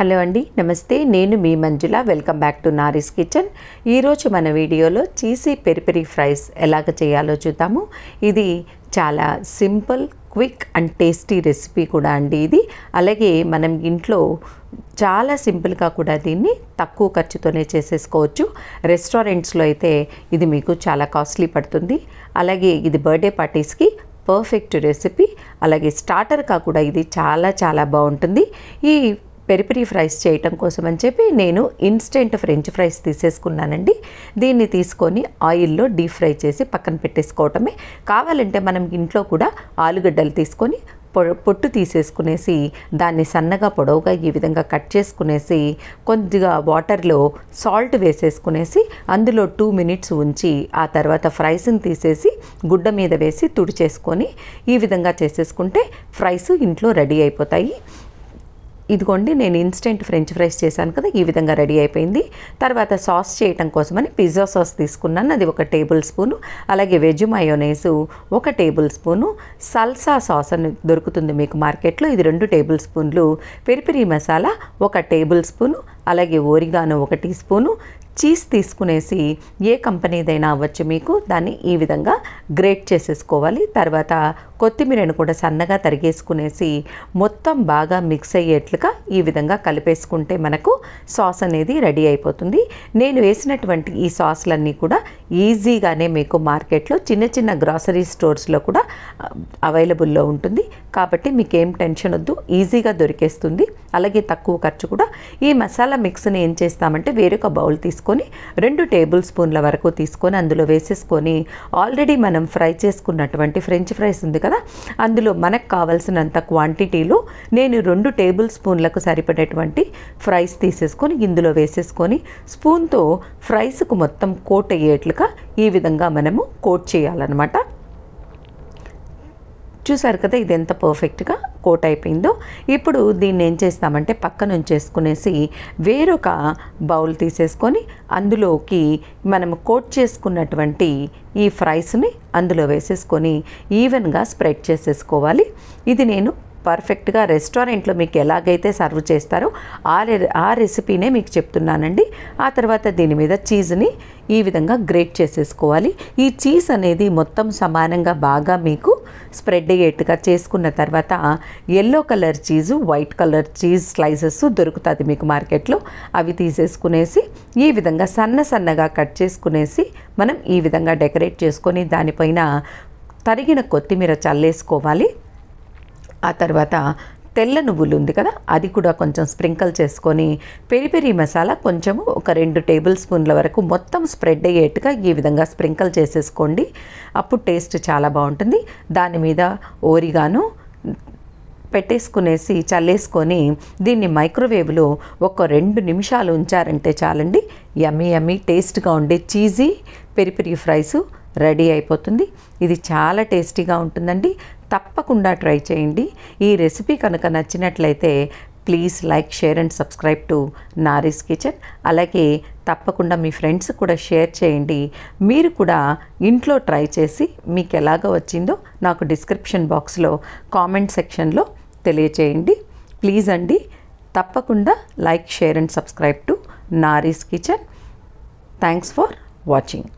Hello అండి, నమస్తే. నేను మీ Manjula. Welcome back to Nari's kitchen. ఈరోజు మన వీడియోలో చీజీ పెరి పెరి ఫ్రైస్ ఎలాగ చేయాలో చూద్దాము. ఇది చాలా simple, quick and tasty recipe కూడా అండి ఇది. అలాగే మనం ఇంట్లో చాలా సింపుల్గా కూడా దీన్ని తక్కువ ఖర్చుతోనే చేసేసుకోవచ్చు. రెస్టారెంట్స్లో అయితే ఇది మీకు చాలా కాస్ట్లీ పడుతుంది. అలాగే ఇది బర్త్డే పార్టీస్కి పర్ఫెక్ట్ రెసిపీ. అలాగే స్టార్టర్గా కూడా ఇది చాలా చాలా బాగుంటుంది. ఈ పెరి పెరి ఫ్రైస్ చేయటం కోసం అని చెప్పి నేను ఇన్స్టెంట్ ఫ్రెంచ్ ఫ్రైస్ తీసేసుకున్నానండి. దీన్ని తీసుకొని ఆయిల్లో డీప్ ఫ్రై చేసి పక్కన పెట్టేసుకోవటమే. కావాలంటే మనం ఇంట్లో కూడా ఆలుగడ్డలు తీసుకొని పొట్టు తీసేసుకునేసి దాన్ని సన్నగా పొడవుగా ఈ విధంగా కట్ చేసుకునేసి కొద్దిగా వాటర్లో సాల్ట్ వేసేసుకునేసి అందులో 2 మినిట్స్ ఉంచి ఆ తర్వాత ఫ్రైస్ని తీసేసి గుడ్డ మీద వేసి తుడిచేసుకొని ఈ విధంగా చేసేసుకుంటే ఫ్రైస్ ఇంట్లో రెడీ అయిపోతాయి. ఇదిగోండి, నేను ఇన్స్టెంట్ ఫ్రెంచ్ ఫ్రైస్ చేశాను కదా, ఈ విధంగా రెడీ అయిపోయింది. తర్వాత సాస్ చేయటం కోసమని పిజ్జా సాస్ తీసుకున్నాను, అది 1 టేబుల్ స్పూను. అలాగే veg mayonnaise 1 tablespoon. Salsa sauce అని దొరుకుతుంది మీకు మార్కెట్లో, ఇది 2 టేబుల్ స్పూన్లు. Peri peri masala 1 tablespoon. అలాగే ఓరిగానో 1 టీ స్పూను. చీజ్ తీసుకునేసి ఏ కంపెనీదైనా అవ్వచ్చు మీకు, దాన్ని ఈ విధంగా గ్రేట్ చేసేసుకోవాలి. తర్వాత కొత్తిమీరను కూడా సన్నగా తరిగేసుకునేసి మొత్తం బాగా మిక్స్ అయ్యేట్లుగా ఈ విధంగా కలిపేసుకుంటే మనకు సాస్ అనేది రెడీ అయిపోతుంది. నేను వేసినటువంటి ఈ సాస్లన్నీ కూడా ఈజీగానే మీకు మార్కెట్లో చిన్న చిన్న గ్రాసరీ స్టోర్స్లో కూడా అవైలబుల్లో ఉంటుంది. కాబట్టి మీకు ఏం టెన్షన్ వద్దు, ఈజీగా దొరికేస్తుంది. అలాగే తక్కువ ఖర్చు కూడా. ఈ మసాలా మిక్స్ని ఏం చేస్తామంటే వేరొక బౌల్ తీసుకొని 2 టేబుల్ స్పూన్ల వరకు తీసుకొని అందులో వేసేసుకొని ఆల్రెడీ మనం ఫ్రై చేసుకున్నటువంటి ఫ్రెంచ్ ఫ్రైస్ ఉంది కదా, అందులో మనకు కావాల్సినంత క్వాంటిటీలో నేను 2 టేబుల్ స్పూన్లకు సరిపడేటువంటి ఫ్రైస్ తీసేసుకొని ఇందులో వేసేసుకొని స్పూన్తో ఫ్రైస్కు మొత్తం కోట్ అయ్యేట్లుగా ఈ విధంగా మనము కోట్ చేయాలన్నమాట. చూసారు కదా ఇది ఎంత పర్ఫెక్ట్గా కోట్ అయిపోయిందో. ఇప్పుడు దీన్ని ఏం చేస్తామంటే పక్కన ఉంచేసుకునేసి వేరొక బౌల్ తీసేసుకొని అందులోకి మనం కోట్ చేసుకున్నటువంటి ఈ ఫ్రైస్ని అందులో వేసేసుకొని ఈవెన్గా స్ప్రెడ్ చేసేసుకోవాలి. ఇది నేను పర్ఫెక్ట్గా రెస్టారెంట్లో మీకు ఎలాగైతే సర్వ్ చేస్తారో ఆ రెసిపీనే మీకు చెప్తున్నానండి. ఆ తర్వాత దీని మీద చీజ్ని ఈ విధంగా గ్రేట్ చేసేసుకోవాలి. ఈ చీజ్ అనేది మొత్తం సమానంగా బాగా మీకు స్ప్రెడ్ అయ్యేట్టుగా చేసుకున్న తర్వాత yellow colour cheese, white colour cheese slices దొరుకుతుంది మీకు మార్కెట్లో. అవి తీసేసుకునేసి ఈ విధంగా సన్నగా కట్ చేసుకునేసి మనం ఈ విధంగా డెకరేట్ చేసుకొని దానిపైన తరిగిన కొత్తిమీర చల్లేసుకోవాలి. ఆ తర్వాత తెల్ల నువ్వులు ఉంది కదా, అది కూడా కొంచెం స్ప్రింకిల్ చేసుకొని పెరి పెరి మసాలా కొంచెము 2 టేబుల్ స్పూన్ల వరకు మొత్తం స్ప్రెడ్ అయ్యేట్టుగా ఈ విధంగా స్ప్రింకిల్ చేసేసుకోండి. అప్పుడు టేస్ట్ చాలా బాగుంటుంది. దాని మీద ఓరిగానో పెట్టేసుకునేసి చల్లేసుకొని దీన్ని మైక్రోవేవ్లో 2 నిమిషాలు ఉంచారంటే చాలండి. యమ్మీ టేస్ట్గా ఉండే cheesy peri peri fries ready అయిపోతుంది. ఇది చాలా టేస్టీగా ఉంటుందండి. తప్పకుండా ట్రై చేయండి. ఈ రెసిపీ కనుక నచ్చినట్లయితే please like, share and subscribe to Nari's kitchen. అలాగే తప్పకుండా మీ ఫ్రెండ్స్ కూడా షేర్ చేయండి. మీరు కూడా ఇంట్లో ట్రై చేసి మీకు ఎలాగ వచ్చిందో నాకు డిస్క్రిప్షన్ బాక్స్లో కామెంట్ సెక్షన్లో తెలియచేయండి. ప్లీజ్ అండి, తప్పకుండా like, share and subscribe to Nari's kitchen. Thanks for watching.